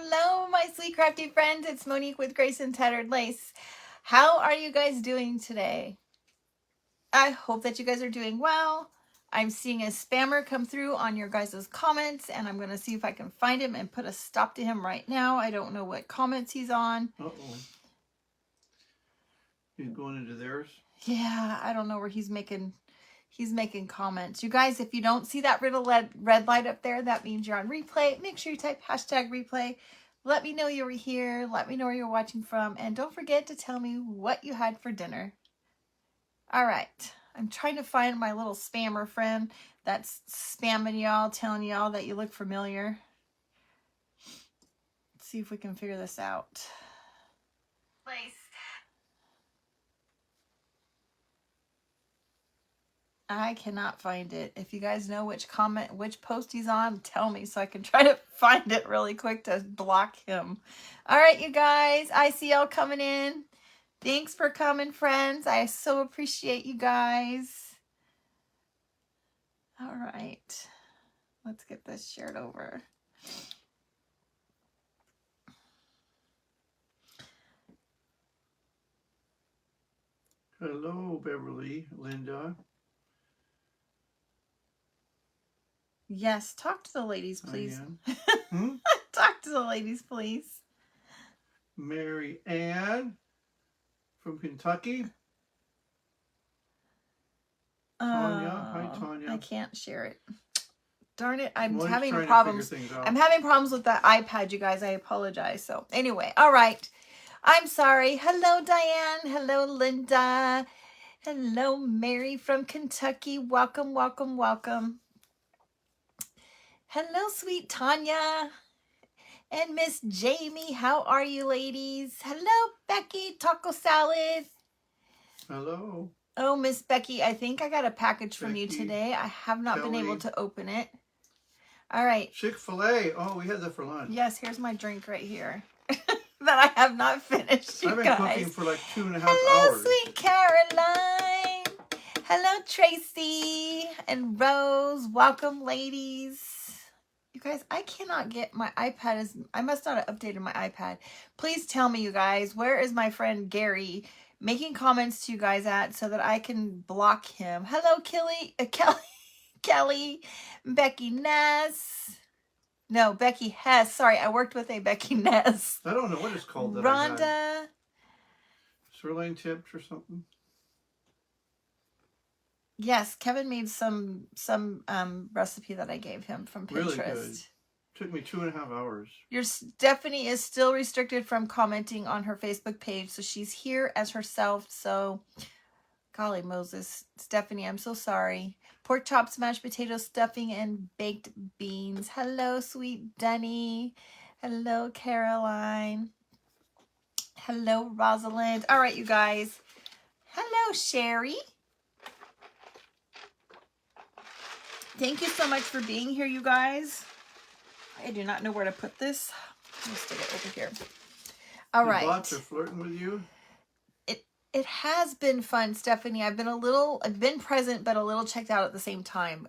Hello, my sweet crafty friends. It's Monique with Grace and Tattered Lace. How are you guys doing today? I hope that you guys are doing well. I'm seeing a spammer come through on your guys' comments, and I'm going to see if I can find him and put a stop to him right now. I don't know what comments he's on. Uh-oh. He's going into theirs? Yeah, I don't know where he's making comments. You guys, if you don't see that red light up there, that means you're on replay. Make sure you type hashtag replay. Let me know you were here. Let me know where you're watching from. And don't forget to tell me what you had for dinner. All right. I'm trying to find my little spammer friend that's spamming y'all, telling y'all that you look familiar. Let's see if we can figure this out. Place. I cannot find it. If you guys know which post he's on, tell me so I can try to find it really quick to block him. All right, you guys. I see y'all coming in. Thanks for coming, friends. I so appreciate you guys. All right. Let's get this shared over. Hello, Beverly, Linda. Yes, talk to the ladies, please. Hmm? Talk to the ladies, please. Mary Ann from Kentucky. Tanya. Hi, Tanya. I can't share it. Darn it. I'm Monique's having trying problems. to figure things out. I'm having problems with that iPad, you guys. I apologize. So anyway, all right. I'm sorry. Hello, Diane. Hello, Linda. Hello, Mary from Kentucky. Welcome, welcome, welcome. Hello, sweet Tanya. And Miss Jamie. How are you, ladies? Hello, Becky. Taco salad. Hello. Oh, Miss Becky, I think I got a package from you today. I have not been able to open it. All right. Chick-fil-A. Oh, we had that for lunch. Yes, here's my drink right here. That I have not finished, you I've been guys. cooking for like 2.5 Hello, hours. sweet Caroline. Hello, Tracy and Rose. Welcome, ladies. You guys, I cannot get my iPad. I must not have updated my iPad. Please tell me, you guys, where is my friend Gary making comments to you guys at so that I can block him? Hello, Kelly, Becky Ness. No, Becky Hess. Sorry, I worked with a Becky Ness. I don't know what it's called. That Rhonda. Sirloin tips or something. Yes, Kevin made some recipe that I gave him from Pinterest. Really good. Took me 2.5 hours. Your Stephanie is still restricted from commenting on her Facebook page, so she's here as herself. So, golly Moses, Stephanie, I'm so sorry. Pork chops, mashed potatoes, stuffing, and baked beans. Hello, sweet Denny. Hello, Caroline. Hello, Rosalind. All right, you guys. Hello, Sherry. Thank you so much for being here, you guys. I do not know where to put this. Let me stick it over here. All right. Bots are flirting with you? It has been fun, Stephanie. I've been present, but a little checked out at the same time.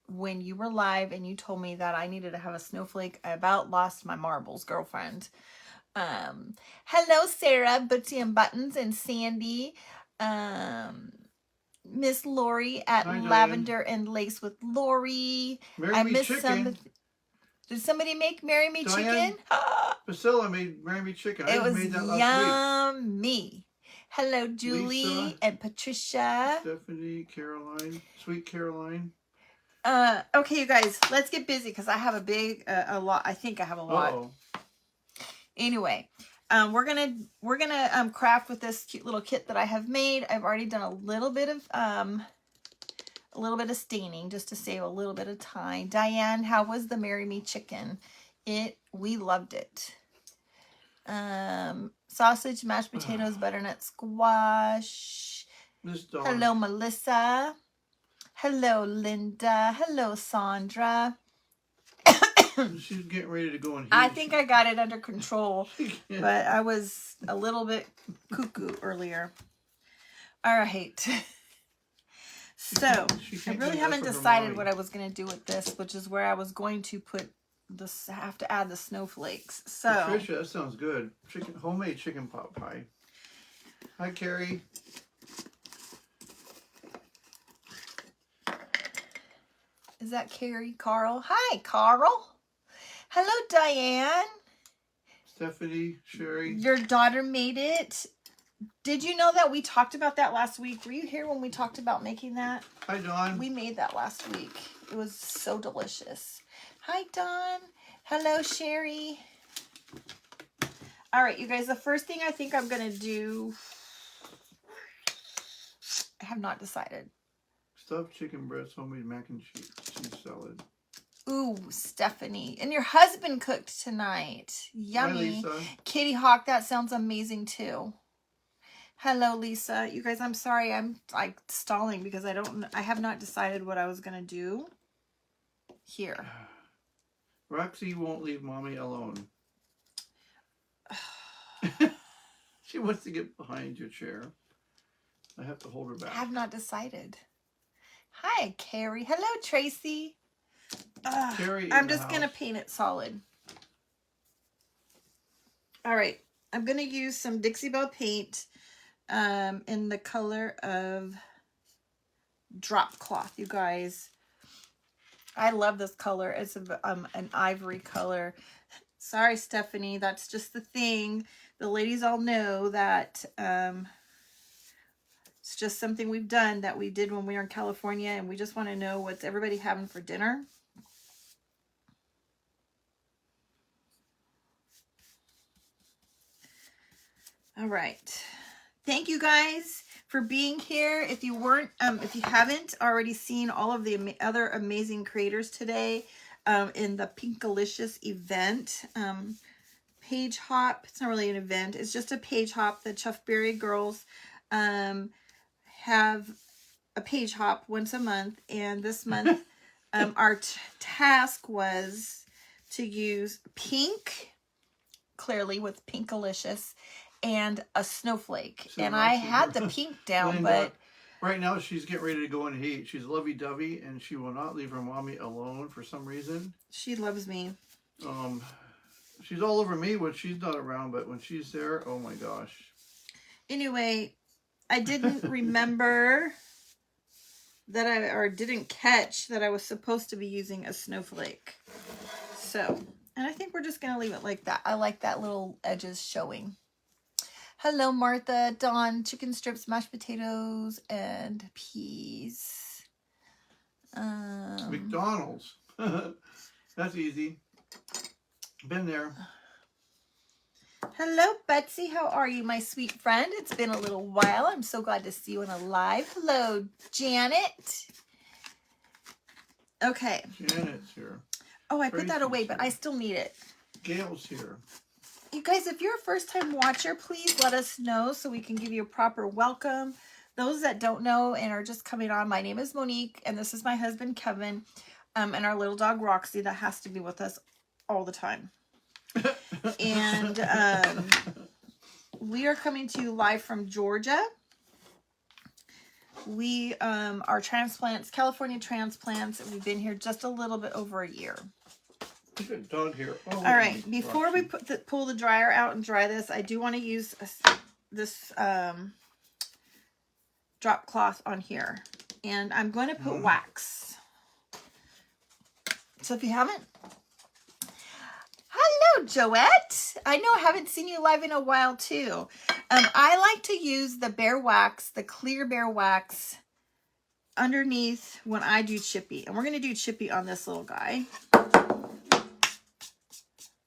When you were live and you told me that I needed to have a snowflake, I about lost my marbles, girlfriend. Hello, Sarah, Bootsy and Buttons, and Sandy. Miss Lori at Hi, Lavender and Lace with Lori. I missed chicken. Did somebody make Marry Me Diane, Chicken? Priscilla made Marry Me Chicken. It was made that last yummy. Hello, Julie Lisa, and Patricia. Stephanie, Caroline, sweet Caroline. Okay, you guys, let's get busy because I have a lot. I think I have a lot. Uh-oh. Anyway, we're gonna craft with this cute little kit that I have made. I've already done a little bit of staining just to save a little bit of time. Diane, how was the Marry Me Chicken? We loved it. Sausage, mashed potatoes, butternut squash. Hello, Melissa. Hello, Linda. Hello, Sandra. She's getting ready to go in here. I think I got it under control, but I was a little bit cuckoo earlier. All right. So, I really haven't decided what I was going to do with this, which is where I was going to put Just have to add the snowflakes. So Patricia, that sounds good. Homemade chicken pot pie. Hi, Carrie. is that Carrie? Carl? Hi, Carl. Hello, Diane. Stephanie, Sherry. Your daughter made it. Did you know that we talked about that last week? Were you here when we talked about making that? Hi, Dawn. We made that last week. It was so delicious. Hi, Dawn. Hello, Sherry. All right, you guys, the first thing I think I'm going to do, I have not decided. Stuffed chicken breast, homemade mac and cheese salad. Ooh, Stephanie. And your husband cooked tonight. Yummy. Hi, Lisa. Kitty Hawk, that sounds amazing too. Hello, Lisa. You guys, I'm sorry. I'm like stalling because I have not decided what I was going to do here. Roxy won't leave mommy alone. She wants to get behind your chair. I have to hold her back. I have not decided. Hi, Carrie. Hello, Tracy. Carrie, I'm just going to paint it solid. All right. I'm going to use some Dixie Belle paint in the color of drop cloth, you guys. I love this color. It's an ivory color. Sorry, Stephanie. That's just the thing. The ladies all know that it's just something we've done that we did when we were in California, and we just want to know what's everybody having for dinner. All right. Thank you guys for being here. If you haven't already seen all of the other amazing creators today in the Pinkalicious event, page hop. It's not really an event. It's just a page hop. The Chuffberry girls have a page hop once a month, and this month our task was to use pink, clearly with Pinkalicious, and a snowflake. So and I had the pink down, Linda, but right now she's getting ready to go in heat. She's lovey-dovey, and she will not leave her mommy alone for some reason. she loves me. She's all over me when she's not around, but when she's there, oh my gosh. Anyway, I didn't remember that didn't catch that I was supposed to be using a snowflake. So, and I think we're just going to leave it like that. I like that little edges showing. Hello, Martha, Dawn, chicken strips, mashed potatoes, and peas. McDonald's. That's easy. Been there. Hello, Betsy. How are you, my sweet friend? It's been a little while. I'm so glad to see you in a live. Hello, Janet. Okay. Janet's here. Oh, I put that away, but I still need it. Gail's here. You guys, if you're a first-time watcher, please let us know so we can give you a proper welcome. Those that don't know and are just coming on, my name is Monique, and this is my husband, Kevin, and our little dog, Roxy, that has to be with us all the time. And we are coming to you live from Georgia. We are transplants, California transplants. We've been here just a little bit over a year. Look at dog here. Oh, all right, before we pull the dryer out and dry this, I do want to use this drop cloth on here. And I'm going to put wax. So if you haven't... Hello, Joette. I know I haven't seen you live in a while, too. I like to use the bare wax, the clear bare wax, underneath when I do chippy. And we're going to do chippy on this little guy.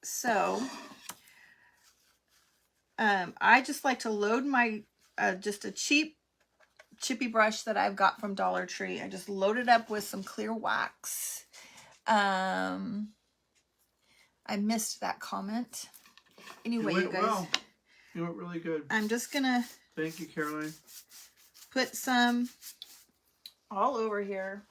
So, I just like to load my, just a cheap chippy brush that I've got from Dollar Tree. I just load it up with some clear wax. I missed that comment. Anyway, you guys. Well. You went really good. I'm just going to. Thank you, Caroline. Put some all over here.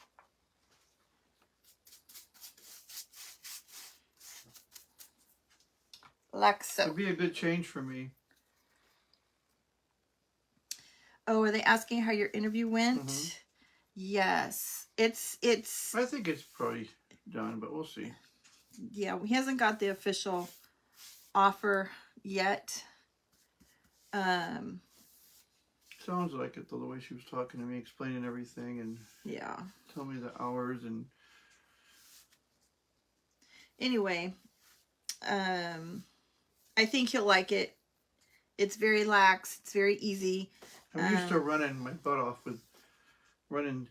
Like so. It'd be a good change for me. Oh, are they asking how your interview went? Mm-hmm. Yes. It's I think it's probably done, but we'll see. Yeah, he hasn't got the official offer yet. Sounds like it, though, the way she was talking to me, explaining everything, and yeah. telling me the hours. And anyway, I think he'll like it. It's very lax. It's very easy. I'm used to running my butt off with running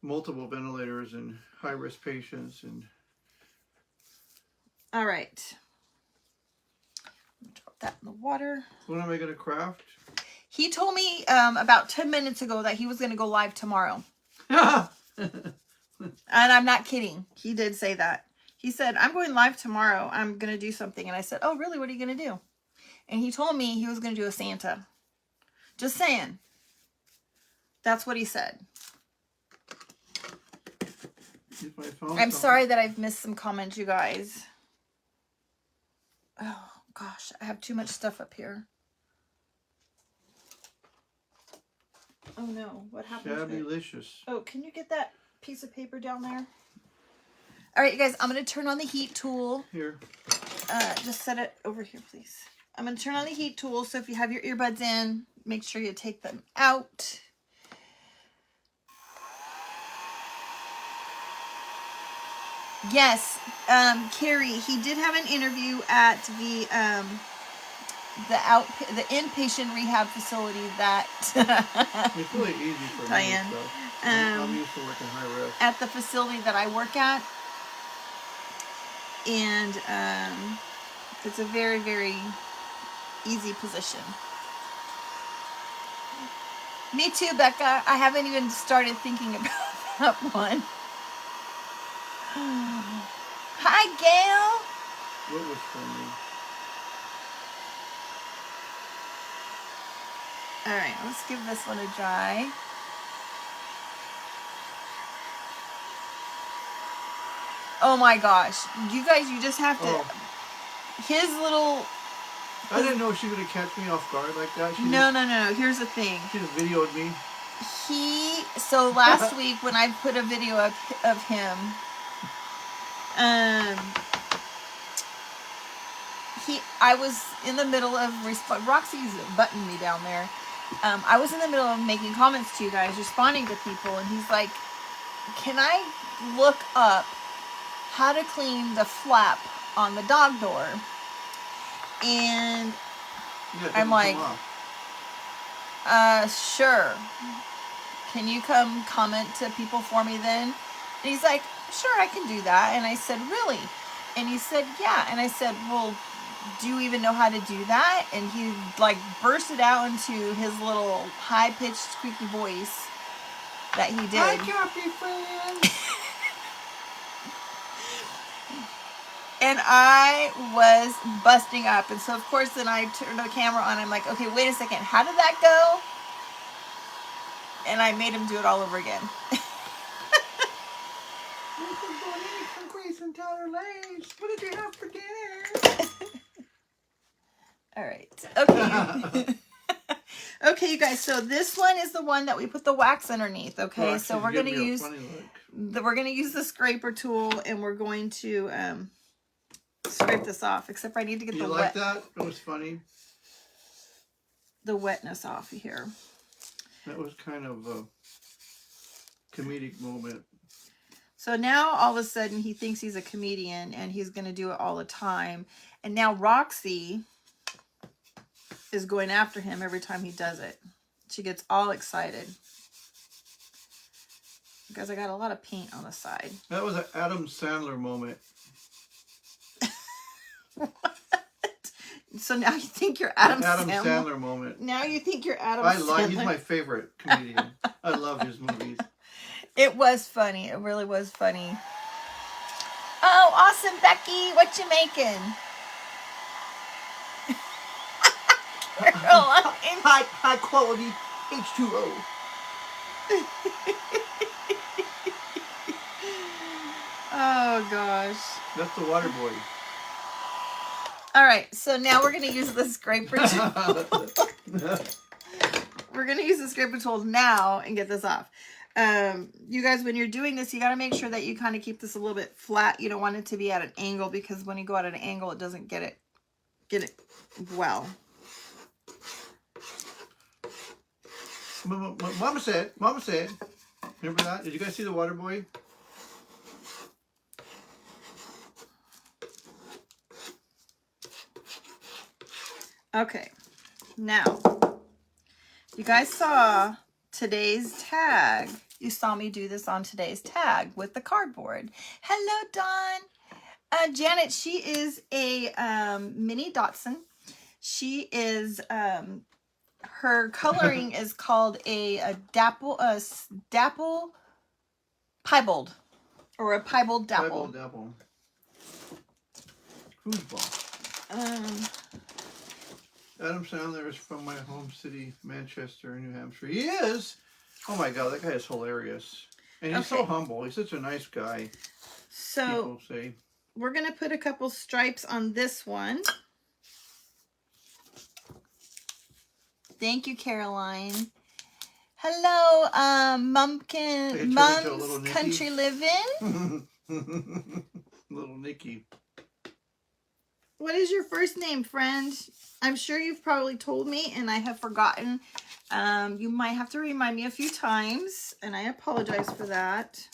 multiple ventilators and high-risk patients. And all right. Drop that in the water. When am I going to craft? He told me about 10 minutes ago that he was going to go live tomorrow. And I'm not kidding. He did say that. He said, I'm going live tomorrow. I'm going to do something. And I said, oh, really? What are you going to do? And he told me he was going to do a Santa. Just saying. That's what he said. I'm sorry that I've missed some comments, you guys. Oh, gosh. I have too much stuff up here. Oh, no. What happened to it? Pinkalicious. Oh, can you get that piece of paper down there? All right, you guys. I'm going to turn on the heat tool. Here. Just set it over here, please. I'm going to turn on the heat tool. So if you have your earbuds in, make sure you take them out. Yes, Carrie, he did have an interview at the inpatient rehab facility that it's really easy for Diane. Me. So I'm used to working high risk. At the facility that I work at. And it's a very, very easy position. Me too, Becca. I haven't even started thinking about that one. Hi, Gail. What was funny? All right, let's give this one a dry. Oh my gosh. You guys, you just have to... Oh. His little... I didn't know she was going to catch me off guard like that. No. Here's the thing. She just videoed me. So last week when I put a video of him... I was in the middle of Roxy's buttoned me down there. I was in the middle of making comments to you guys, responding to people, and he's like, "Can I look up how to clean the flap on the dog door?" And I'm like, "Sure. Can you come comment to people for me then?" And he's like, "Sure, I can do that." And I said, "Really?" And he said, "Yeah." And I said, "Well, do you even know how to do that?" And he like bursted out into his little high-pitched squeaky voice that he did. Hi, Cappy friend. And I was busting up. And so of course then I turned the camera on. I'm like, okay, wait a second. How did that go? And I made him do it all over again. What did you have for dinner? All right. Okay. Okay, you guys. So this one is the one that we put the wax underneath. Okay. So we're gonna use the scraper tool, and we're going to scrape this off. Except I need to get the wet. You like that? It was funny. The wetness off here. That was kind of a comedic moment. So now all of a sudden he thinks he's a comedian and he's going to do it all the time. And now Roxy is going after him every time he does it. She gets all excited. Because I got a lot of paint on the side. That was an Adam Sandler moment. What? So now you think you're Adam Sandler moment. Now you think you're Adam Sandler. He's my favorite comedian. I love his movies. It was funny. It really was funny. Oh, awesome, Becky. What you making? High quality H2O. Oh, gosh. That's the water boy. All right. So now we're going to use the scraper tool. We're going to use the scraper tool now and get this off. You guys, when you're doing this, you got to make sure that you kind of keep this a little bit flat. You don't want it to be at an angle, because when you go at an angle, it doesn't get it well. Mama said. Remember that? Did you guys see the water boy? Okay, now, you guys saw today's tag. You saw me do this on today's tag with the cardboard. Hello, Dawn. Janet, she is a mini Dotson. She is, her coloring is called a dapple piebald, or a piebald dapple. Piebald dapple. Foosball. Adam Sandler is from my home city, Manchester, New Hampshire. He is? Oh my God, that guy is hilarious. And he's so humble. He's such a nice guy. So, people say. We're going to put a couple stripes on this one. Thank you, Caroline. Hello, Mom's Country Living. Little Nikki. What is your first name, friend? I'm sure you've probably told me and I have forgotten. You might have to remind me a few times, and I apologize for that.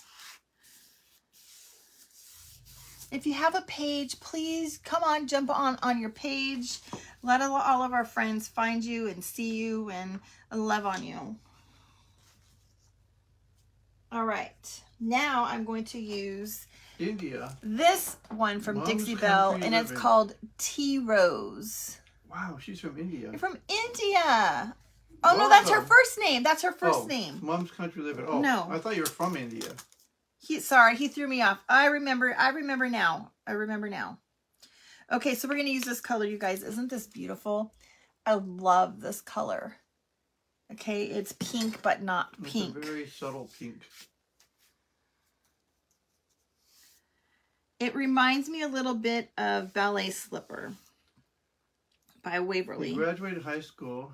If you have a page, please come on, jump on your page. Let all of our friends find you and see you and love on you. All right. Now I'm going to use this one from Dixie Belle, and it's called Tea Rose. Wow, she's from India. You're from India. Oh, no, that's her first name. That's her first name. Mom's Country Living. Oh, no. I thought you were from India. Sorry, he threw me off. I remember now. Okay, so we're going to use this color, you guys. Isn't this beautiful? I love this color. Okay, it's pink, but not pink. It's a very subtle pink. It reminds me a little bit of Ballet Slipper by Waverly. He graduated high school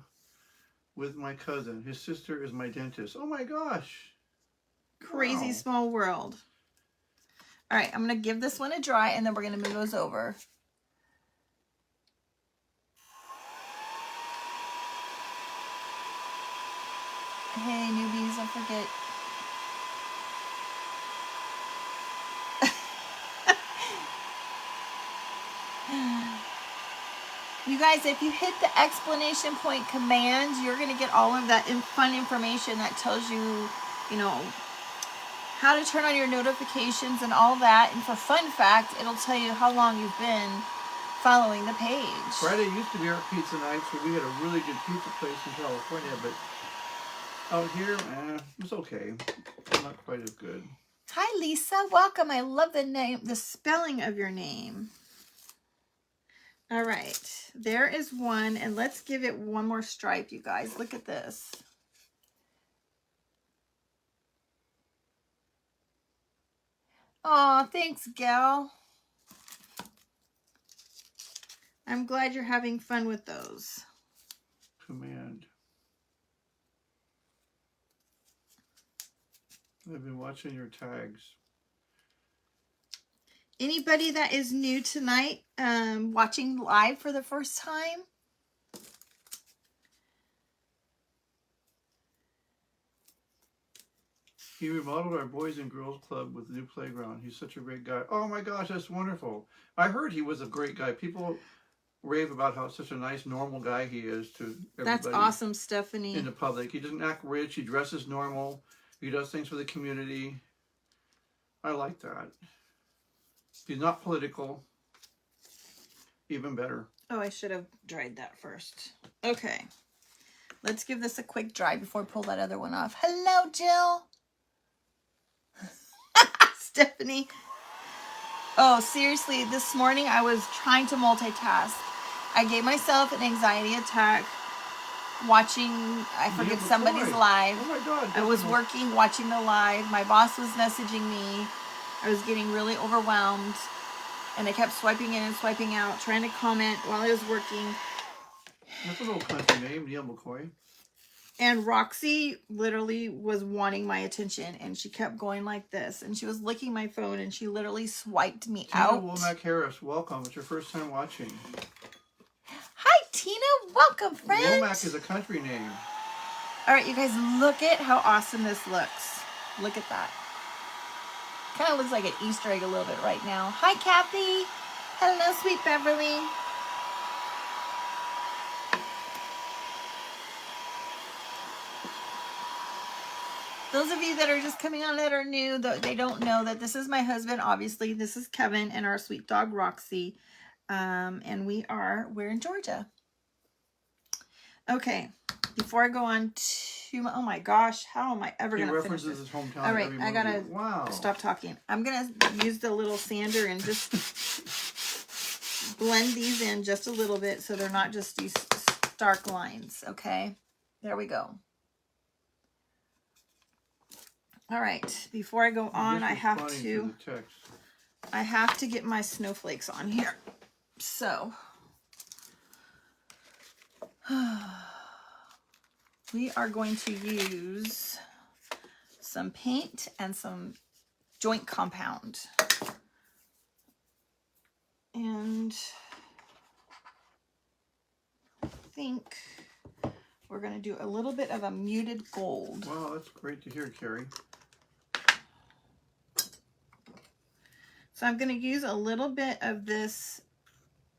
with my cousin. His sister is my dentist. Oh my gosh. Crazy small world. All right, I'm going to give this one a dry, and then we're going to move those over. Hey, newbies, don't forget. You guys, if you hit the exclamation point command, you're going to get all of that fun information that tells you, you know, how to turn on your notifications and all that. And for fun fact, it'll tell you how long you've been following the page. Friday used to be our pizza night, so we had a really good pizza place in California, but out here, it's okay. Not quite as good. Hi, Lisa. Welcome. I love the spelling of your name. All right. There is one, and let's give it one more stripe, you guys. Look at this. Aw, thanks, gal. I'm glad you're having fun with those. Command. I've been watching your tags. Anybody that is new tonight, watching live for the first time? He remodeled our Boys and Girls Club with a new playground. He's such a great guy. Oh my gosh, that's wonderful. I heard he was a great guy. People rave about how such a nice, normal guy he is to everybody. That's awesome, Stephanie. In the public. He doesn't act rich. He dresses normal. He does things for the community. I like that. He's not political. Even better. Oh, I should have dried that first. Okay. Let's give this a quick dry before I pull that other one off. Hello, Jill. Stephanie. Oh, seriously, this morning I was trying to multitask. I gave myself an anxiety attack watching, I forget, somebody's live. Oh my God. I was working, watching the live. My boss was messaging me. I was getting really overwhelmed. And I kept swiping in and swiping out, trying to comment while I was working. That's a little country name, Neil McCoy. And Roxy literally was wanting my attention, and she kept going like this, and she was licking my phone, and she literally swiped me out. Tina Womack Harris, welcome. It's your first time watching. Hi, Tina. Welcome, friend. Womack is a country name. All right, you guys, look at how awesome this looks. Look at that. Kind of looks like an Easter egg a little bit right now. Hi, Kathy. Hello, sweet Beverly. Those of you that are just coming on that are new, they don't know that this is my husband, obviously. This is Kevin and our sweet dog, Roxy. And we're in Georgia. Okay, before I go on to, oh my gosh, how am I ever going to finish this? His hometown. All right, I got to stop talking. I'm going to use the little sander and just blend these in just a little bit so they're not just these stark lines, okay? There we go. All right, before I go on, I have to get my snowflakes on here. So, we are going to use some paint and some joint compound. And I think we're going to do a little bit of a muted gold. Wow, that's great to hear, Carrie. So I'm going to use a little bit of this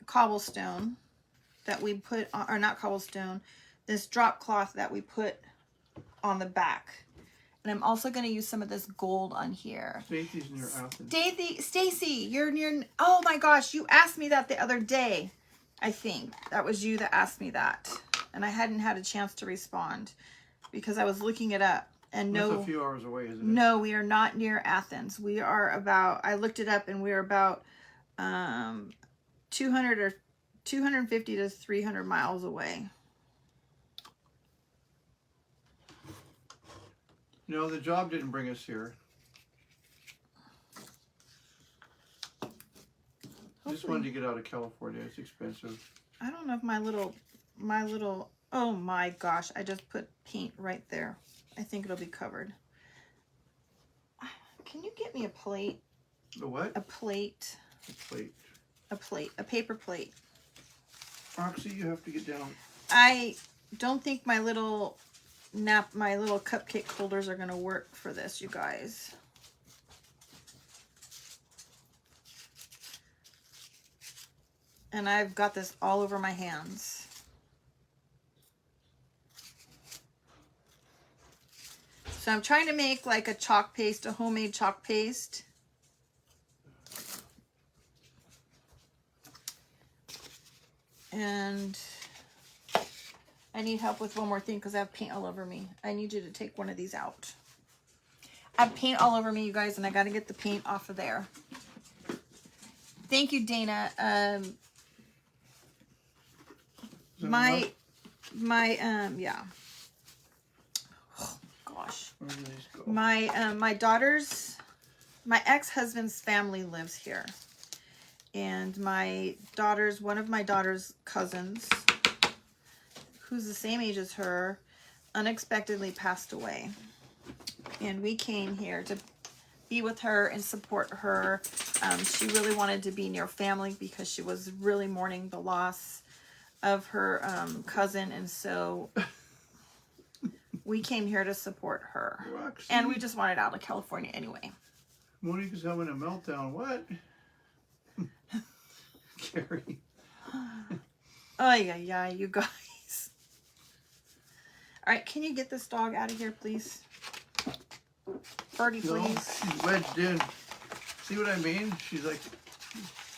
cobblestone that we put on, or not cobblestone, this drop cloth that we put on the back. And I'm also going to use some of this gold on here. Stacy's near Athens. Stacy, you're near, oh my gosh, you asked me that the other day. I think that was you that asked me that. And I hadn't had a chance to respond because I was looking it up. And That's a few hours away, isn't it? No, we are not near Athens. We are about, I looked it up, and we are about 250 to 300 miles away. No, the job didn't bring us here. I just wanted to get out of California. It's expensive. I don't know if my little, oh my gosh, I just put paint right there. I think it'll be covered. Can you get me a plate? A what? A plate. A plate. A plate. A paper plate. Roxy, you have to get down. I don't think my little cupcake holders are going to work for this, you guys. And I've got this all over my hands. So I'm trying to make like a chalk paste, a homemade chalk paste. And I need help with one more thing because I have paint all over me. I need you to take one of these out. I have paint all over me, you guys, and I got to get the paint off of there. Thank you, Dana. Yeah. Oh, gosh. My daughter's, my ex-husband's family lives here. And one of my daughter's cousins, who's the same age as her, unexpectedly passed away. And we came here to be with her and support her. She really wanted to be near family because she was really mourning the loss of her cousin. And so we came here to support her. Roxy. And we just wanted out of California anyway. Monica's having a meltdown. What? Carrie. Oh, yeah, you guys. All right, can you get this dog out of here, please? Birdie, please. No, she's wedged in. See what I mean? She's like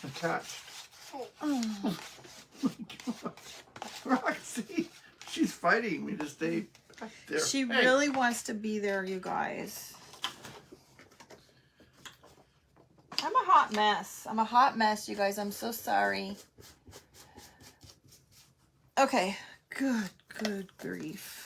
attached. Oh my God. Roxy, she's fighting me to stay back there. She really wants to be there, you guys. I'm a hot mess. I'm a hot mess, you guys. I'm so sorry. Okay. Good grief.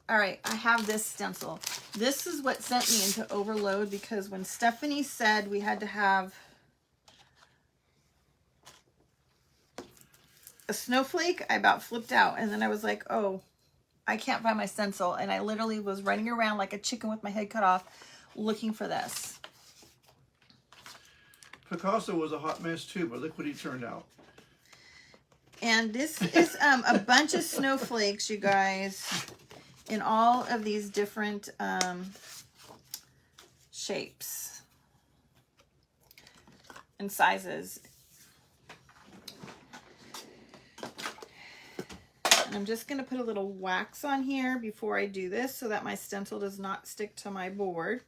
All right. I have this stencil. This is what sent me into overload because when Stephanie said we had to have a snowflake, I about flipped out. And then I was like, oh, I can't find my stencil. And I literally was running around like a chicken with my head cut off looking for this. Picasso was a hot mess too, but look what he turned out. And this is a bunch of snowflakes, you guys, in all of these different shapes and sizes. And I'm just going to put a little wax on here before I do this so that my stencil does not stick to my board.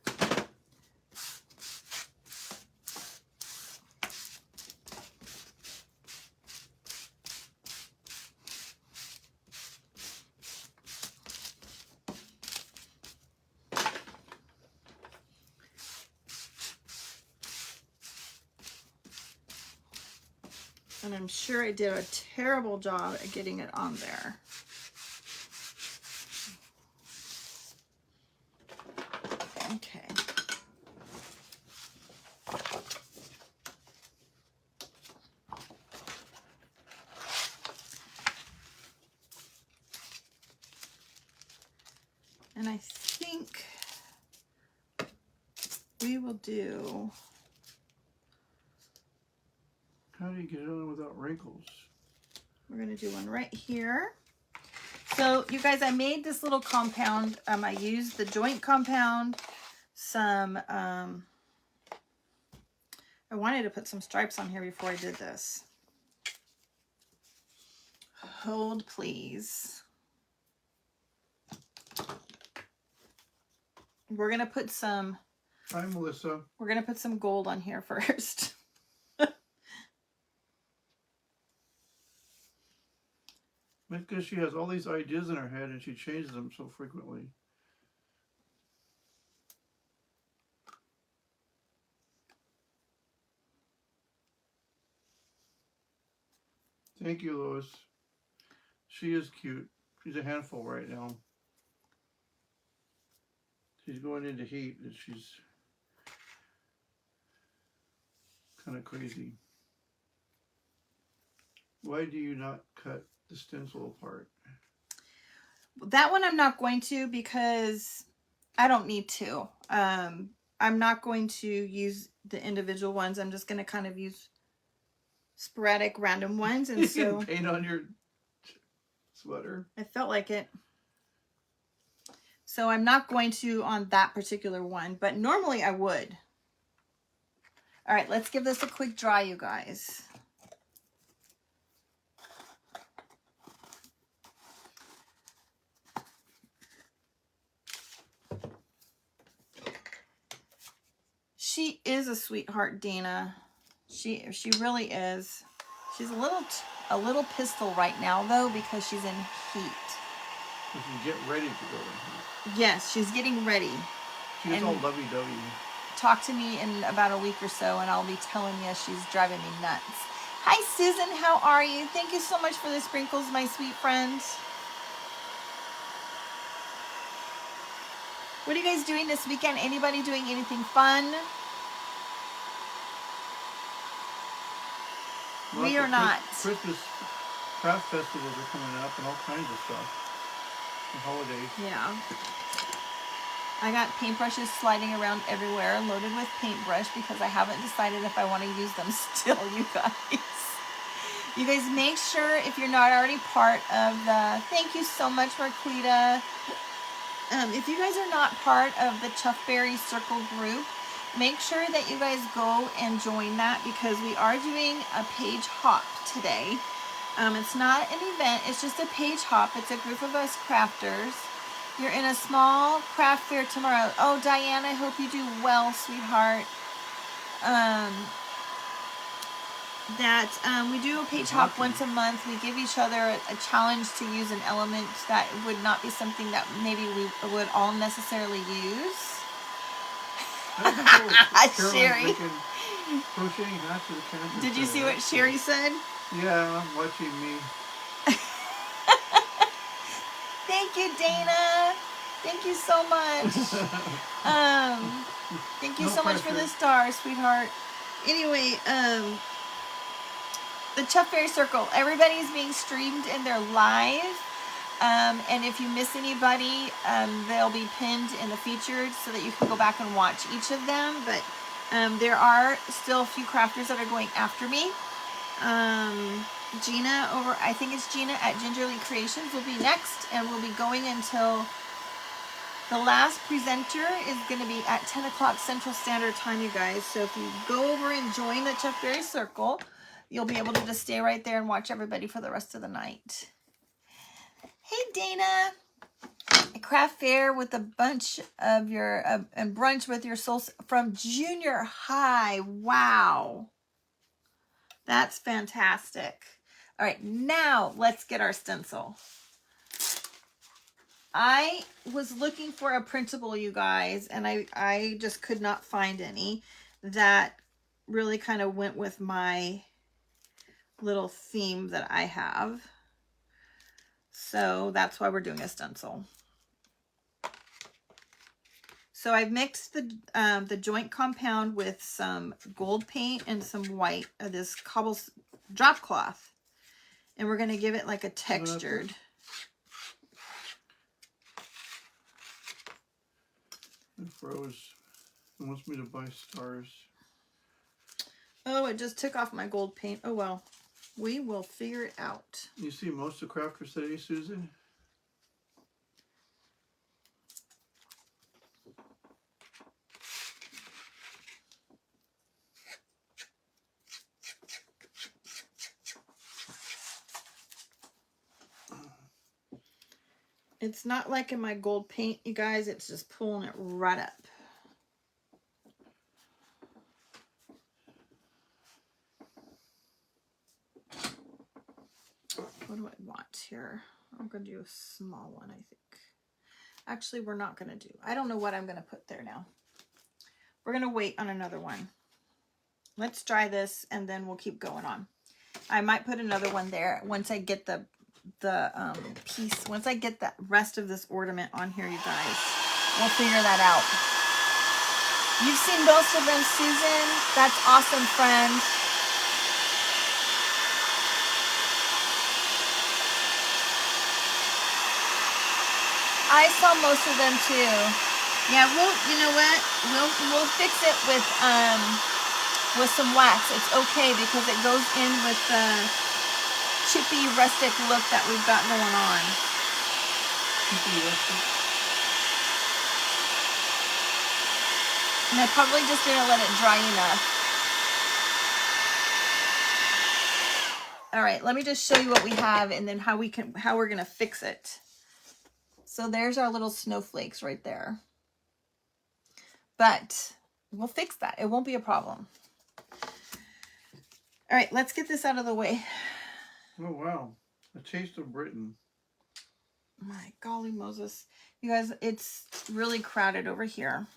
And I'm sure I did a terrible job at getting it on there. Okay. And I think we will do... How do you get it on without wrinkles? We're going to do one right here. So, you guys, I made this little compound. I used the joint compound, some, I wanted to put some stripes on here before I did this. Hold, please. We're going to put some... Hi, Melissa. We're going to put some gold on here first. Because she has all these ideas in her head and she changes them so frequently. Thank you, Lois. She is cute. She's a handful right now. She's going into heat and she's kind of crazy. Why do you not cut the stencil apart? That one I'm not going to because I don't need to. I'm not going to use the individual ones. I'm just going to kind of use sporadic random ones. And so paint on your sweater. I felt like it. So I'm not going to on that particular one, but normally I would. All right, let's give this a quick dry, you guys. She is a sweetheart, Dana. She really is. She's a little pistol right now though because she's in heat. She can get ready to go in heat. Yes, she's getting ready. She's all lovey-dovey. Talk to me in about a week or so and I'll be telling you she's driving me nuts. Hi Susan, how are you? Thank you so much for the sprinkles, my sweet friend. What are you guys doing this weekend? Anybody doing anything fun? We are not. Christmas craft festivals are coming up and all kinds of stuff. And holidays. Yeah. I got paintbrushes sliding around everywhere, loaded with paintbrush because I haven't decided if I want to use them still, you guys. You guys make sure if you're not already part of the, thank you so much, Marquita. If you guys are not part of the Chuffberry Circle group, make sure that you guys go and join that because we are doing a page hop today. It's not an event, it's just a page hop. It's a group of us crafters. You're in a small craft fair tomorrow. Oh, Diane, I hope you do well, sweetheart. We do a page hop once a month. We give each other a challenge to use an element that would not be something that maybe we would all necessarily use. Sherry. Did you see what Sherry said? Yeah, I'm watching me. Thank you, Dana. Thank you so much. Thank you so much for the star, sweetheart. Anyway, the Chuck Berry Circle. Everybody's being streamed and they're live. And if you miss anybody, they'll be pinned in the featured so that you can go back and watch each of them. But there are still a few crafters that are going after me. Gina over, I think it's Gina at Gingerly Creations will be next, and we'll be going until the last presenter is going to be at 10 o'clock Central Standard Time, you guys. So if you go over and join the Chuck Berry Circle, you'll be able to just stay right there and watch everybody for the rest of the night. Hey, Dana. A craft fair with a bunch of your, and brunch with your soul from junior high. Wow. That's fantastic. All right, now let's get our stencil. I was looking for a printable, you guys, and I just could not find any that really kind of went with my little theme that I have. So that's why we're doing a stencil. So I've mixed the joint compound with some gold paint and some white of this cobble drop cloth. And we're going to give it like a textured. It froze. It wants me to buy stars. Oh, it just took off my gold paint. Oh, well. We will figure it out. You see most of crafters today, Susan? It's not like in my gold paint, you guys. It's just pulling it right up. What do I want here? I'm going to do a small one, I think. Actually, we're not going to do. I don't know what I'm going to put there now. We're going to wait on another one. Let's try this, and then we'll keep going on. I might put another one there once I get the piece. Once I get the rest of this ornament on here, you guys, we'll figure that out. You've seen most of them, Susan. That's awesome, friend. I saw most of them too. Yeah, you know what? We'll fix it with some wax. It's okay because it goes in with the chippy rustic look that we've got going on. Chippy rustic. And I probably just didn't let it dry enough. All right, let me just show you what we have and then how we're gonna fix it. So there's our little snowflakes right there. But we'll fix that. It won't be a problem. All right, let's get this out of the way. Oh, wow. A taste of Britain. My golly Moses. You guys, it's really crowded over here.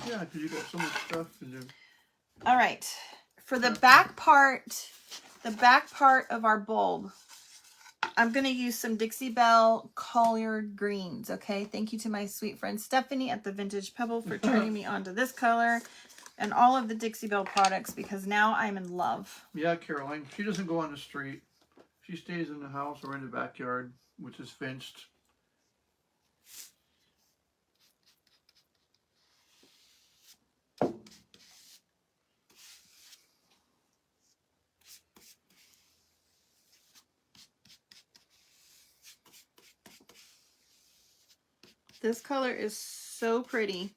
Yeah, because you got so much stuff to do. All right. For the back part of our bulb, I'm going to use some Dixie Belle Collard greens, okay? Thank you to my sweet friend Stephanie at the Vintage Pebble for turning me onto this color and all of the Dixie Belle products because now I'm in love. Yeah, Caroline. She doesn't go on the street. She stays in the house or in the backyard, which is fenced. This color is so pretty,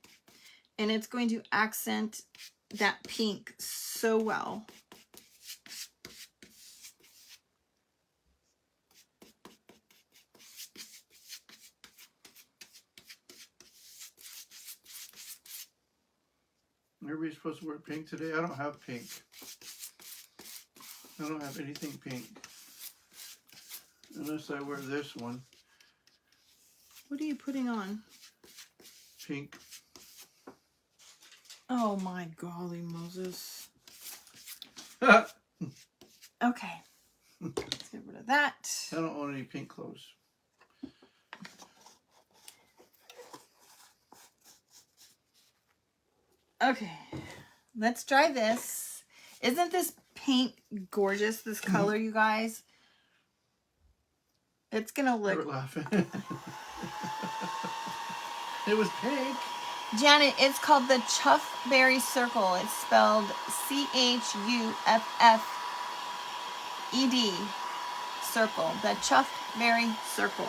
and it's going to accent that pink so well. Everybody's supposed to wear pink today. I don't have pink. I don't have anything pink. Unless I wear this one. What are you putting on? Pink. Oh my golly Moses. Okay. Let's get rid of that. I don't own any pink clothes. Okay. Let's try this. Isn't this paint gorgeous, this color, you guys? It's gonna They were look... laughing. It was pink. Janet, it's called the Chuffberry Circle. It's spelled Chuffed circle. The Chuffberry Circle.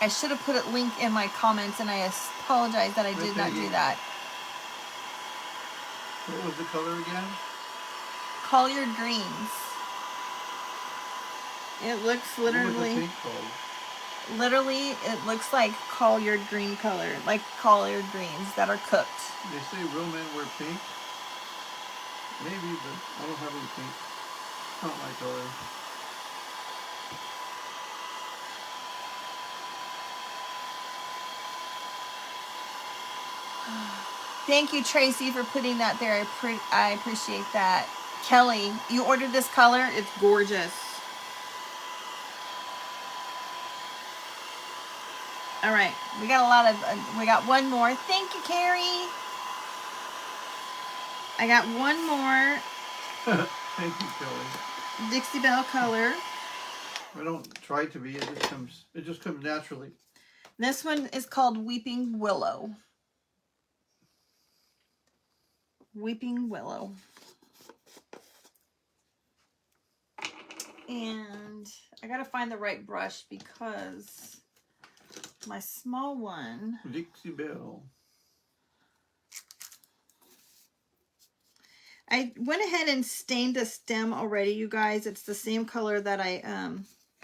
I should have put a link in my comments, and I apologize that I did not do that. What was the color again? Collard greens. It looks literally... What was the pink called? Literally, it looks like collard green color, like collard greens that are cooked. They say real men wear pink. Maybe, but I don't have any pink. It's not my color. Thank you, Tracy, for putting that there. I appreciate that. Kelly, you ordered this color. It's gorgeous. All right, we got a lot of, we got one more. Thank you, Carrie. I got one more. Thank you, Kelly. Dixie Belle color. I don't try to be. It just comes naturally. This one is called Weeping Willow. Weeping Willow. And I gotta find the right brush because my small one. Dixie Belle. I went ahead and stained the stem already, you guys. It's the same color that I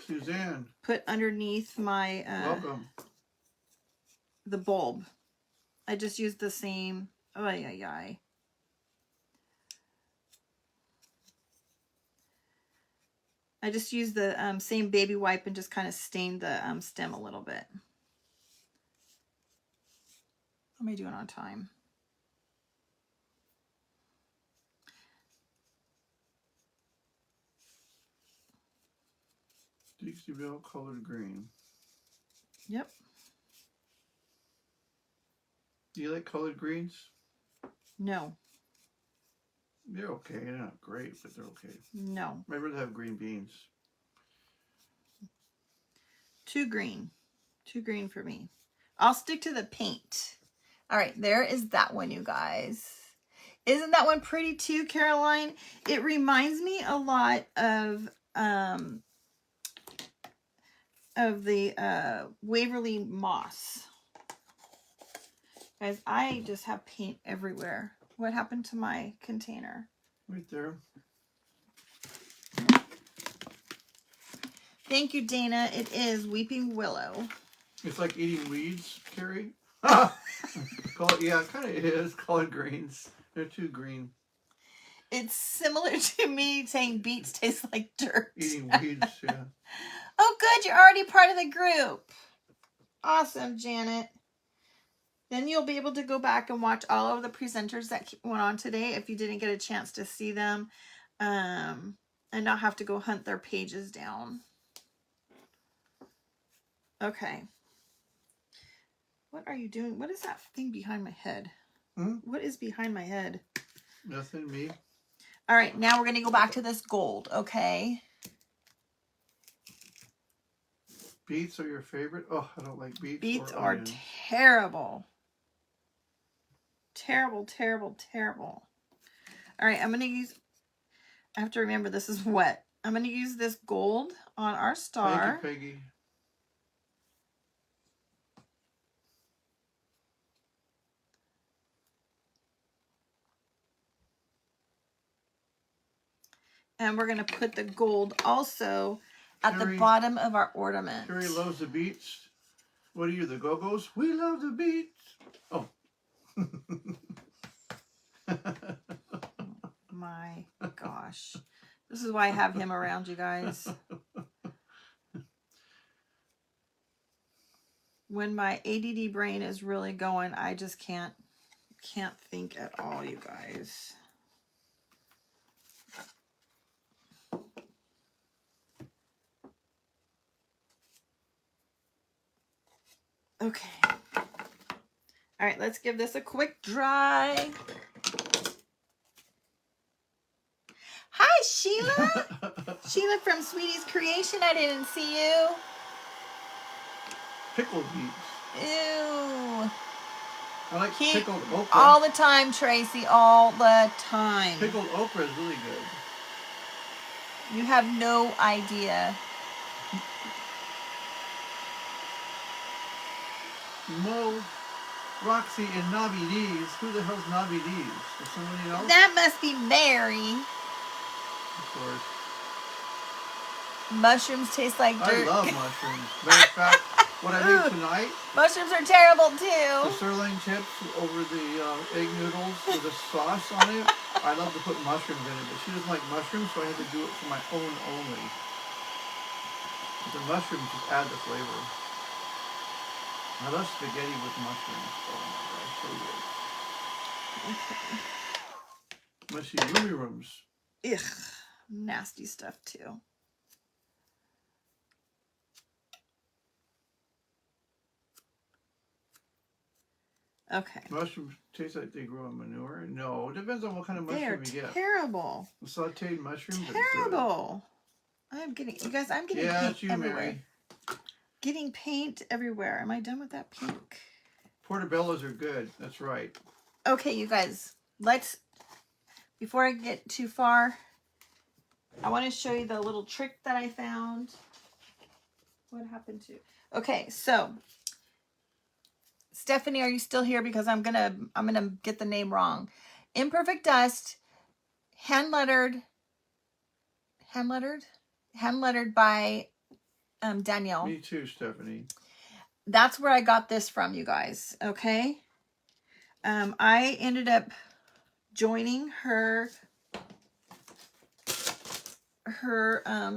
Suzanne put underneath my welcome. The bulb. I just used the same. Oh yeah. I just used the same baby wipe and just kind of stained the stem a little bit. How am I doing on time? Dixie Belle colored green. Yep. Do you like colored greens? No. They're okay. They're not great, but they're okay. No. I'd rather have green beans. Too green. Too green for me. I'll stick to the paint. All right, there is that one, you guys. Isn't that one pretty too, Caroline? It reminds me a lot of the Waverly Moss. Guys, I just have paint everywhere. What happened to my container? Right there. Thank you, Dana. It is Weeping Willow. It's like eating weeds, Carrie. Yeah, it kind of is. Colored greens. They're too green. It's similar to me saying beets taste like dirt. Eating weeds, yeah. Oh, good. You're already part of the group. Awesome, Janet. Then you'll be able to go back and watch all of the presenters that went on today if you didn't get a chance to see them, and not have to go hunt their pages down. Okay. What are you doing? What is that thing behind my head? Hmm? What is behind my head? Nothing, me. All right, now we're going to go back to this gold, okay? Beets are your favorite? Oh, I don't like beets. Beets or are onions. terrible. Terrible, terrible, terrible. All right, I'm going to use... I have to remember this is wet. I'm going to use this gold on our star. Thank you, Peggy. And we're going to put the gold also at Carrie, the bottom of our ornament. Carrie loves the beets. What are you, the Go-Go's? We love the beets. Oh. My gosh. This is why I have him around, you guys. When my ADD brain is really going, I just can't think at all, you guys. Okay. All right, let's give this a quick dry. Sheila from Sweetie's Creation, I didn't see you. Pickled beets. Ew. I like pickled okra. All the time, Tracy. All the time. Pickled okra is really good. You have no idea. Mo, Roxy, and Nobby D's. Who the hell's Nobby D's? Is somebody else? That must be Mary. Of course. Mushrooms taste like dirt. I love mushrooms. Matter of fact, what I made tonight. Mushrooms are terrible too. The sirloin chips over the egg noodles with a sauce on it. I love to put mushrooms in it, but she doesn't like mushrooms, so I had to do it for my own only. The mushrooms just add the flavor. I love spaghetti with mushrooms. Oh my gosh, so good. Okay. Mushy roomy rooms. Ugh, nasty stuff too. Okay. Mushrooms taste like they grow in manure? No, it depends on what kind of mushroom you get. Terrible. The sauteed mushrooms Terrible. I'm getting, you guys, I'm getting paint it's you, everywhere. Mary. Getting paint everywhere. Am I done with that pink? Portobellos are good. That's right. Okay, you guys, before I get too far, I want to show you the little trick that I found. What happened to? Okay, so Stephanie, are you still here? Because I'm gonna get the name wrong. Imperfect Dust, hand lettered by Danielle. Me too, Stephanie. That's where I got this from, you guys. Okay. I ended up joining her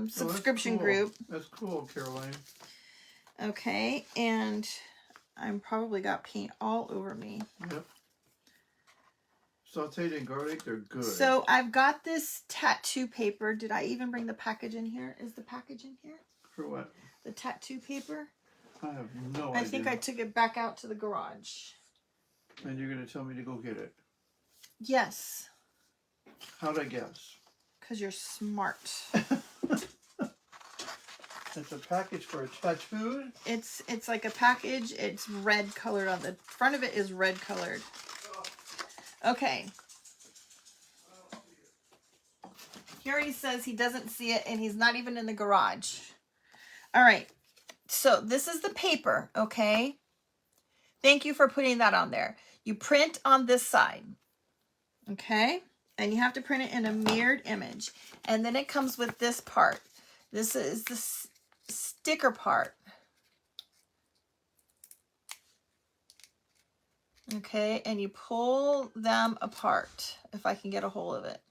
subscription group. That's cool, Caroline. Okay, and I'm probably got paint all over me. Yep. Sauteed in garlic, they're good. So I've got this tattoo paper. Did I even bring the package in here? Is the package in here? For what? The tattoo paper? I have no idea. I think I took it back out to the garage. And you're going to tell me to go get it? Yes. How'd I guess? Because you're smart. It's a package for a tattoo? It's like a package. It's red colored on the front of it is red colored. Okay. He already says he doesn't see it and he's not even in the garage. All right. So this is the paper, okay? Thank you for putting that on there. You print on this side, okay? And you have to print it in a mirrored image. And then it comes with this part. This is the sticker part. Okay, and you pull them apart, if I can get a hold of it.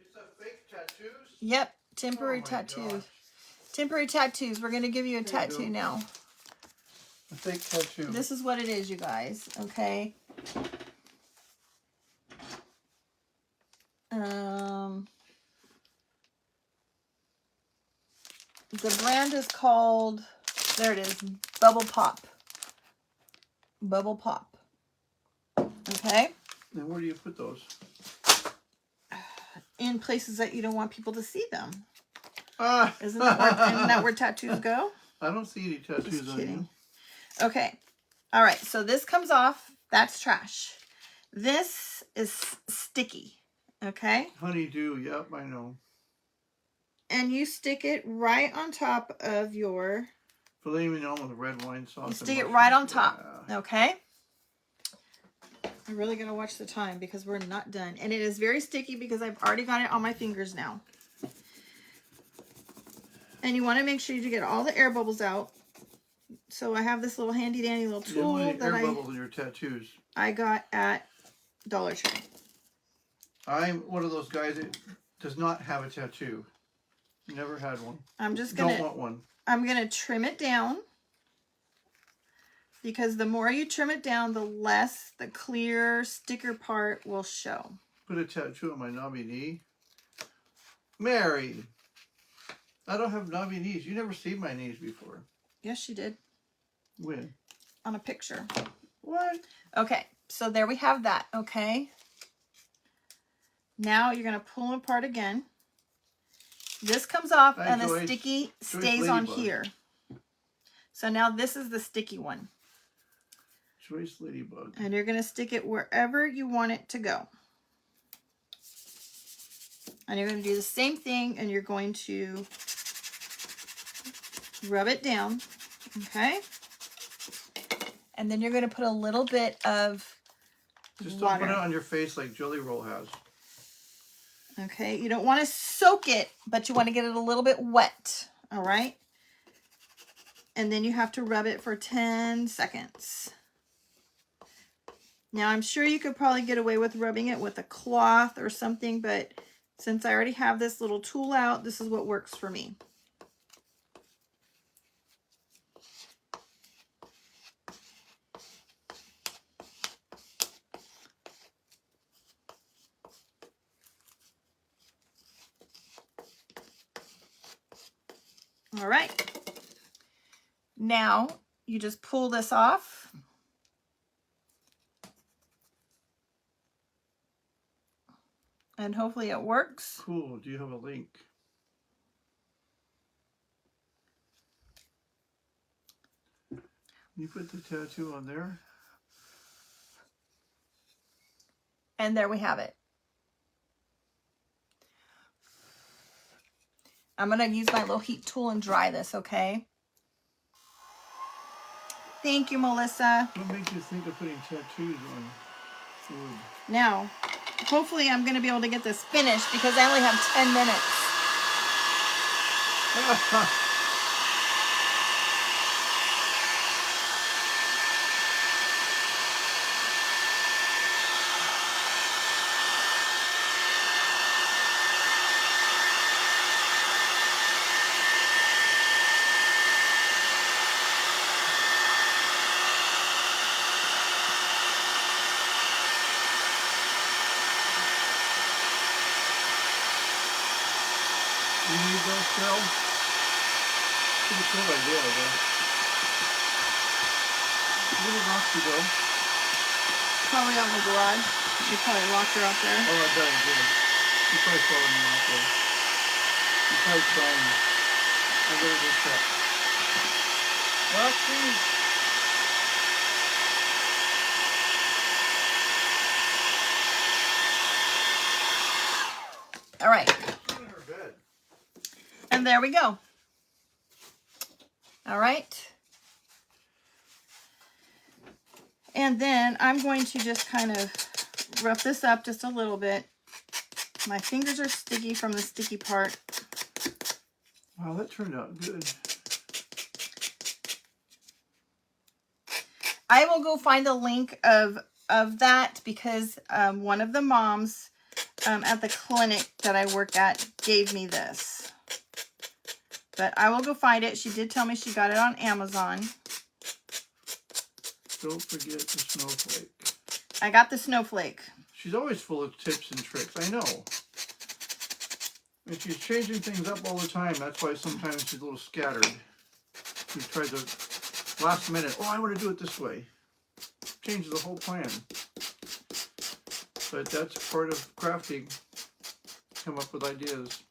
It's a fake tattoos? Yep, temporary tattoos. Gosh. Temporary tattoos. We're going to give you a tattoo now. A fake tattoo. This is what it is, you guys, okay? The brand is called, there it is, Bubble Pop. Bubble Pop. Okay? And where do you put those? In places that you don't want people to see them. Ah. Isn't that where tattoos go? I don't see any tattoos Just on kidding. you. Okay. All right. So this comes off. That's trash. This is sticky. Okay. Honeydew. Yep, I know. And you stick it right on top of your... Filet mignon with red wine sauce. You stick it right on top. Yeah. Okay. I'm really going to watch the time because we're not done. And it is very sticky because I've already got it on my fingers now. And you want to make sure you get all the air bubbles out. So I have this little handy dandy little tool that air bubbles in your tattoos. I got at Dollar Tree. I'm one of those guys that does not have a tattoo. Never had one. I'm just gonna. Don't want one. I'm gonna trim it down because the more you trim it down, the less the clear sticker part will show. Put a tattoo on my knobby knee. Mary, I don't have knobby knees. You never seen my knees before. Yes, she did. When? On a picture. What? Okay, so there we have that. Okay. Now you're gonna pull them apart again. This comes off Hi, and the Joyce. sticky Joyce stays on Ladybug. here. So now this is the sticky one. Joyce Ladybug. And you're going to stick it wherever you want it to go. And you're going to do the same thing, and you're going to rub it down, okay? And then you're going to put a little bit of Just water. don't put it on your face like Jelly Roll has. Okay, you don't want to soak it, but you want to get it a little bit wet, all right? And then you have to rub it for 10 seconds. Now, I'm sure you could probably get away with rubbing it with a cloth or something, but since I already have this little tool out, this is what works for me. All right. Now, you just pull this off. And hopefully it works. Cool. Do you have a link? You put the tattoo on there? And there we have it. I'm going to use my little heat tool and dry this, okay? Thank you, Melissa. What makes you think of putting tattoos on food? Now, hopefully I'm going to be able to get this finished because I only have 10 minutes. You need those, Carol? Pretty cool idea, I guess. Where did Roxy go? Probably out in the garage. You probably locked her out there. Oh, I bet I did. She's probably following me out there. She's probably trying me. I better go check. Roxy! All right. She's in her bed. And there we go. All right. And then I'm going to just kind of rough this up just a little bit. My fingers are sticky from the sticky part. Wow, that turned out good. I will go find a link of that because one of the moms at the clinic that I work at gave me this. But I will go find it. She did tell me she got it on Amazon. Don't forget the snowflake. I got the snowflake. She's always full of tips and tricks, I know. And she's changing things up all the time. That's why sometimes she's a little scattered. She tries to, last minute, oh, I want to do it this way. Changes the whole plan. But that's part of crafting. Come up with ideas.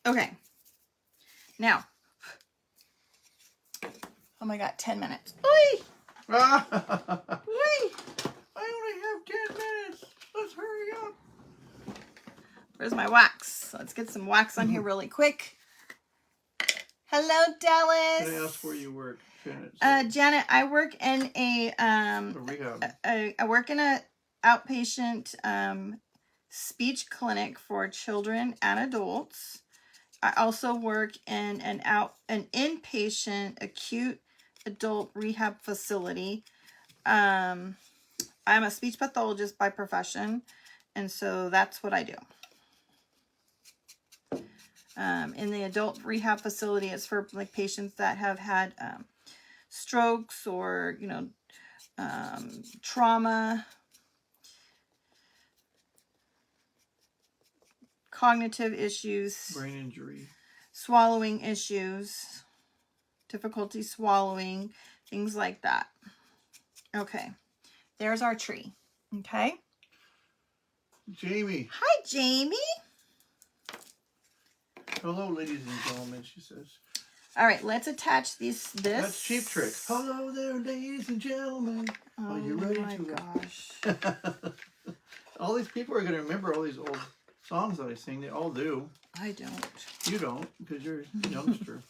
Okay. Now. Oh my God, 10 minutes. Oy! I Oy! only have 10 minutes. Let's hurry up. Where's my wax? Let's get some wax on here really quick. Hello, Dallas. Can I ask where you work, Janet? Janet, I work in a rehab. I work in a outpatient speech clinic for children and adults. I also work in an inpatient acute adult rehab facility. I'm a speech pathologist by profession, and so that's what I do. In the adult rehab facility, it's for like patients that have had strokes or, you know, trauma, cognitive issues, Brain injury. swallowing issues, difficulty swallowing, things like that. Okay. There's our tree. Okay. Jamie. Hi, Jamie. Hello, ladies and gentlemen, she says. All right, let's attach this. That's Cheap Trick. Hello there, ladies and gentlemen. Are you ready to... Oh, my gosh. All these people are going to remember all these old songs that I sing. They all do. I don't. You don't, because you're a youngster.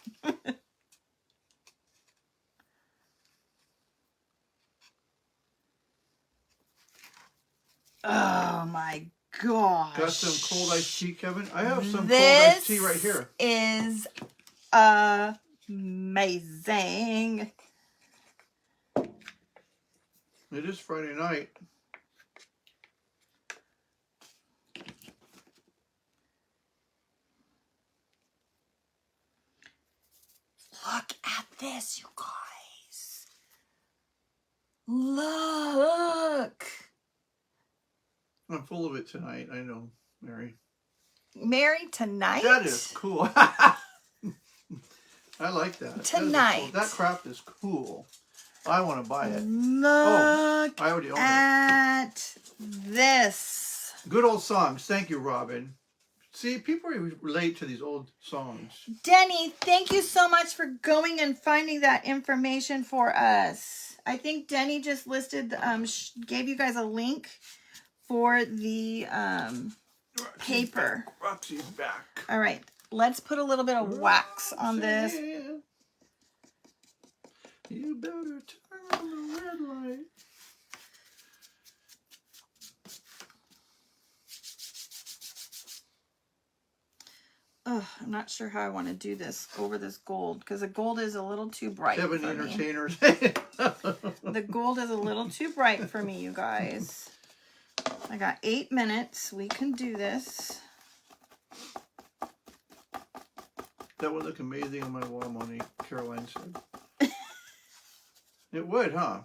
Oh, my gosh. Got some cold iced tea, Kevin? I have some cold iced tea right here. This is amazing. It is Friday night. Look at this, you guys. Look. I'm full of it tonight. I know, Mary. Mary, tonight? That is cool. I like that. Tonight. That craft is cool. I want to buy it. Look I already own at this. Good old songs. Thank you, Robin. See, people relate to these old songs. Denny, thank you so much for going and finding that information for us. I think Denny just listed, gave you guys a link for the paper. Roxy's back. All right, let's put a little bit of wax on this. You better turn on the red light. Oh, I'm not sure how I want to do this over this gold because the gold is a little too bright. Kevin the Entertainer. The gold is a little too bright for me, you guys. I got 8 minutes. We can do this. That would look amazing on my wall, Monique, Caroline said. It would, huh?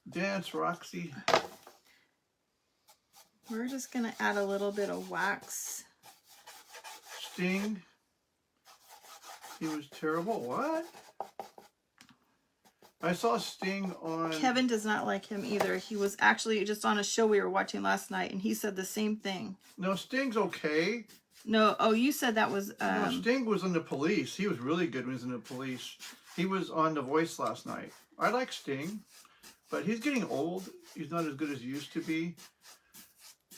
Dance, Roxy. We're just going to add a little bit of wax. Sting. He was terrible. What? I saw Sting on... Kevin does not like him either. He was actually just on a show we were watching last night, and he said the same thing. No, Sting's okay. No, oh, you said that was... No, Sting was in the Police. He was really good when he was in the Police. He was on The Voice last night. I like Sting, but he's getting old. He's not as good as he used to be.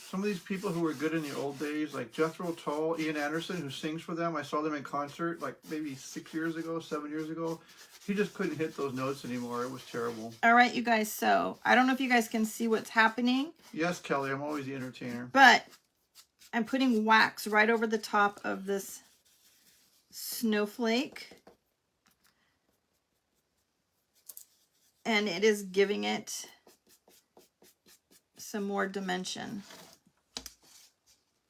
Some of these people who were good in the old days, like Jethro Tull, Ian Anderson, who sings for them, I saw them in concert like maybe 6 years ago, 7 years ago. He just couldn't hit those notes anymore. It was terrible. All right, you guys. So I don't know if you guys can see what's happening. Yes, Kelly. I'm always the entertainer. But I'm putting wax right over the top of this snowflake. And it is giving it some more dimension.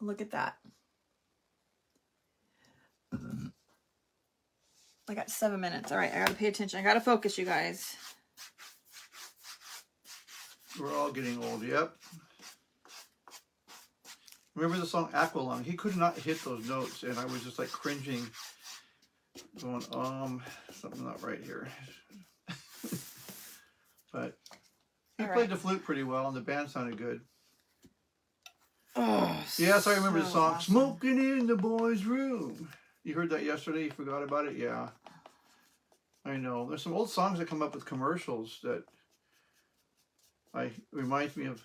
Look at that. I got 7 minutes. All right, I got to pay attention. I got to focus, you guys. We're all getting old, yep. Remember the song Aqualung? He could not hit those notes, and I was just like cringing, going, something not right here. But he played the flute pretty well, and the band sounded good. Oh, yes, I remember the song, awesome. Smoking in the Boys' Room. You heard that yesterday? You forgot about it? Yeah. I know. There's some old songs that come up with commercials that reminds me of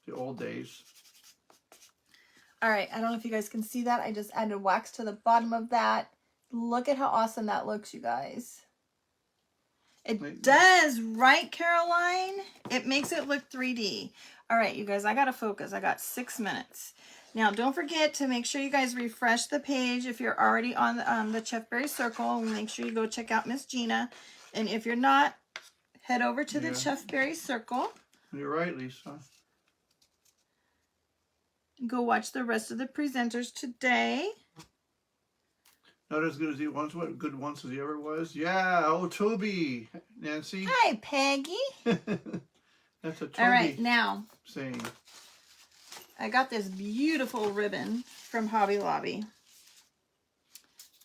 the old days. All right, I don't know if you guys can see that. I just added wax to the bottom of that. Look at how awesome that looks, you guys. It does, right, Caroline? It makes it look 3D. All right, you guys, I got to focus. I got 6 minutes. Now, don't forget to make sure you guys refresh the page if you're already on the Chef Berry Circle. Make sure you go check out Miss Gina. And if you're not, head over to the Chef Berry Circle. You're right, Lisa. Go watch the rest of the presenters today. Not as good as he once was. Good once as he ever was. Yeah. Oh, Toby. Nancy. Hi, Peggy. That's a Toby. All right, now. Saying. I got this beautiful ribbon from Hobby Lobby.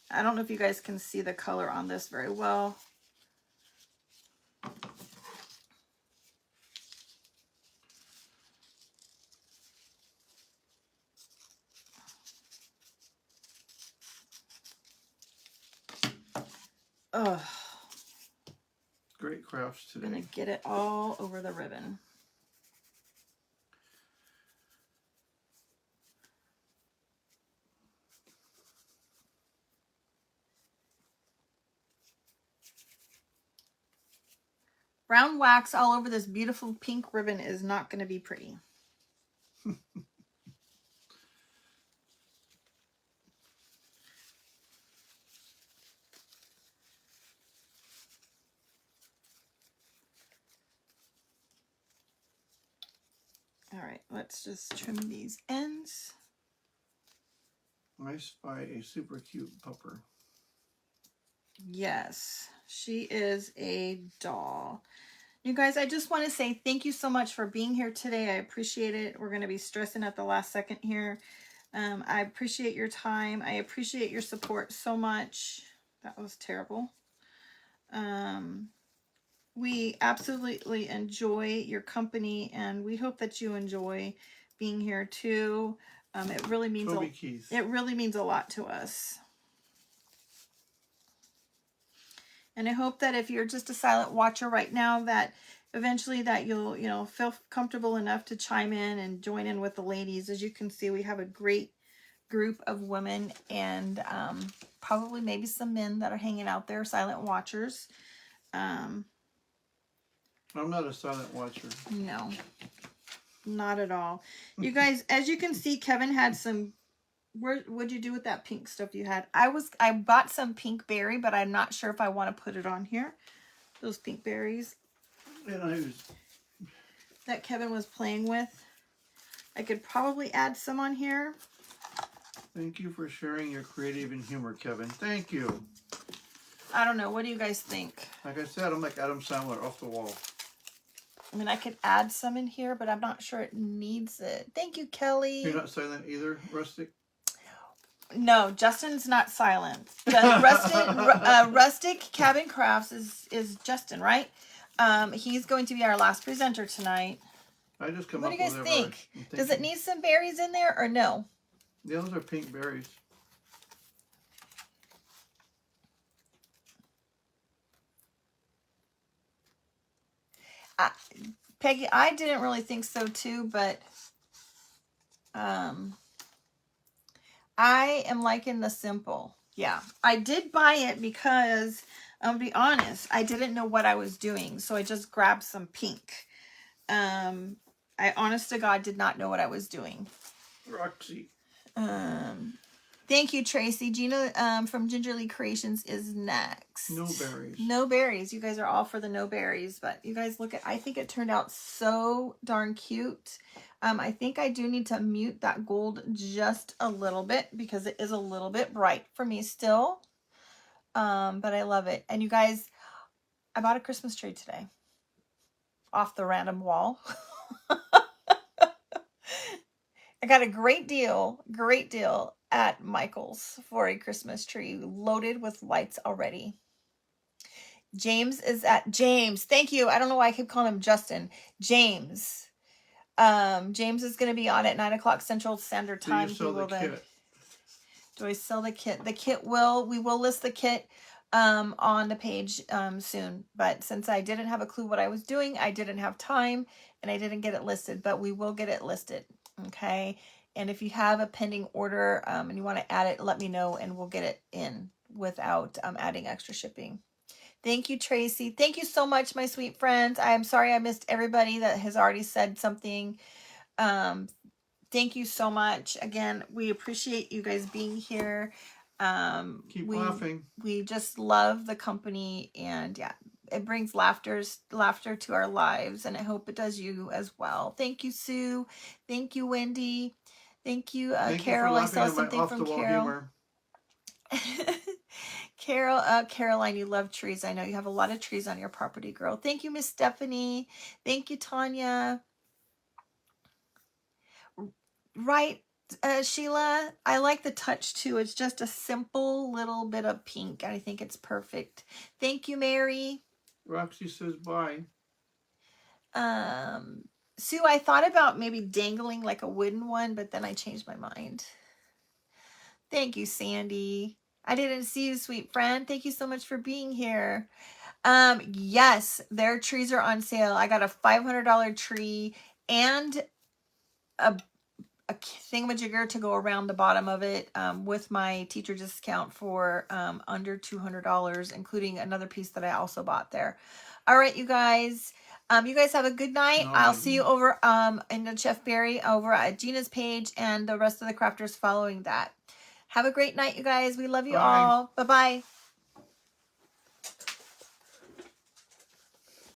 I don't know if you guys can see the color on this very well. Oh, Great crafts I'm today. going to get it all over the ribbon. Brown wax all over this beautiful pink ribbon is not going to be pretty. All right, let's just trim these ends. I spy a super cute pupper. Yes, she is a doll. You guys, I just want to say thank you so much for being here today. I appreciate it. We're going to be stressing at the last second here. I appreciate your time. I appreciate your support so much. That was terrible. We absolutely enjoy your company, and we hope that you enjoy being here too. It really means a lot to us. And I hope that if you're just a silent watcher right now, that eventually that you'll feel comfortable enough to chime in and join in with the ladies. As you can see, we have a great group of women and probably maybe some men that are hanging out there, silent watchers. I'm not a silent watcher. No, not at all. You guys, as you can see, Kevin had some. What'd you do with that pink stuff you had? I bought some pink berry, but I'm not sure if I want to put it on here. Those pink berries. And that Kevin was playing with. I could probably add some on here. Thank you for sharing your creative and humor, Kevin. Thank you. I don't know. What do you guys think? Like I said, I'm like Adam Sandler, off the wall. I mean, I could add some in here, but I'm not sure it needs it. Thank you, Kelly. You're not silent either, Rustic? No, Justin's not silent. Rustic Cabin Crafts is Justin, right? He's going to be our last presenter tonight. I just come what up do you guys with think? Does it need some berries in there or no? Yeah, those are pink berries. Peggy, I didn't really think so too, but I am liking the simple. Yeah, I did buy it because, I'll be honest, I didn't know what I was doing, so I just grabbed some pink. I honest to God did not know what I was doing. Roxy. Thank you, Tracy. Gina from Gingerly Creations is next. No berries. No berries. You guys are all for the no berries, but you guys look at, I think it turned out so darn cute. I think I do need to mute that gold just a little bit because it is a little bit bright for me still. But I love it. And you guys, I bought a Christmas tree today off the random wall. I got a great deal at Michael's for a Christmas tree loaded with lights already. James is at James. Thank you. I don't know why I keep calling him Justin. James. James is going to be on at 9 o'clock Central Standard Time. Do you sell the kit? Do I sell the kit? The kit we will list the kit on the page soon. But since I didn't have a clue what I was doing, I didn't have time and I didn't get it listed, but we will get it listed. Okay. And if you have a pending order and you want to add it, let me know and we'll get it in without adding extra shipping. Thank you, Tracy. Thank you so much, my sweet friends. I am sorry I missed everybody that has already said something. Thank you so much. Again, we appreciate you guys being here. Keep laughing. We just love the company, and yeah, it brings laughter to our lives, and I hope it does you as well. Thank you, Sue. Thank you, Wendy. Thank you, Carol. I saw something from Carol. Caroline, you love trees. I know you have a lot of trees on your property, girl. Thank you, Miss Stephanie. Thank you, Tanya. Right, Sheila, I like the touch too. It's just a simple little bit of pink. I think it's perfect. Thank you, Mary. Roxy says bye. Sue, I thought about maybe dangling like a wooden one, but then I changed my mind. Thank you, Sandy. I didn't see you, sweet friend. Thank you so much for being here. Yes, their trees are on sale. I got a $500 tree and a thingamajigger to go around the bottom of it with my teacher discount for under $200, including another piece that I also bought there. All right, you guys. You guys have a good night. No, I'll see you over in the Chef Barry over at Gina's page and the rest of the crafters following that. Have a great night, you guys. We love you bye. all. Bye-bye.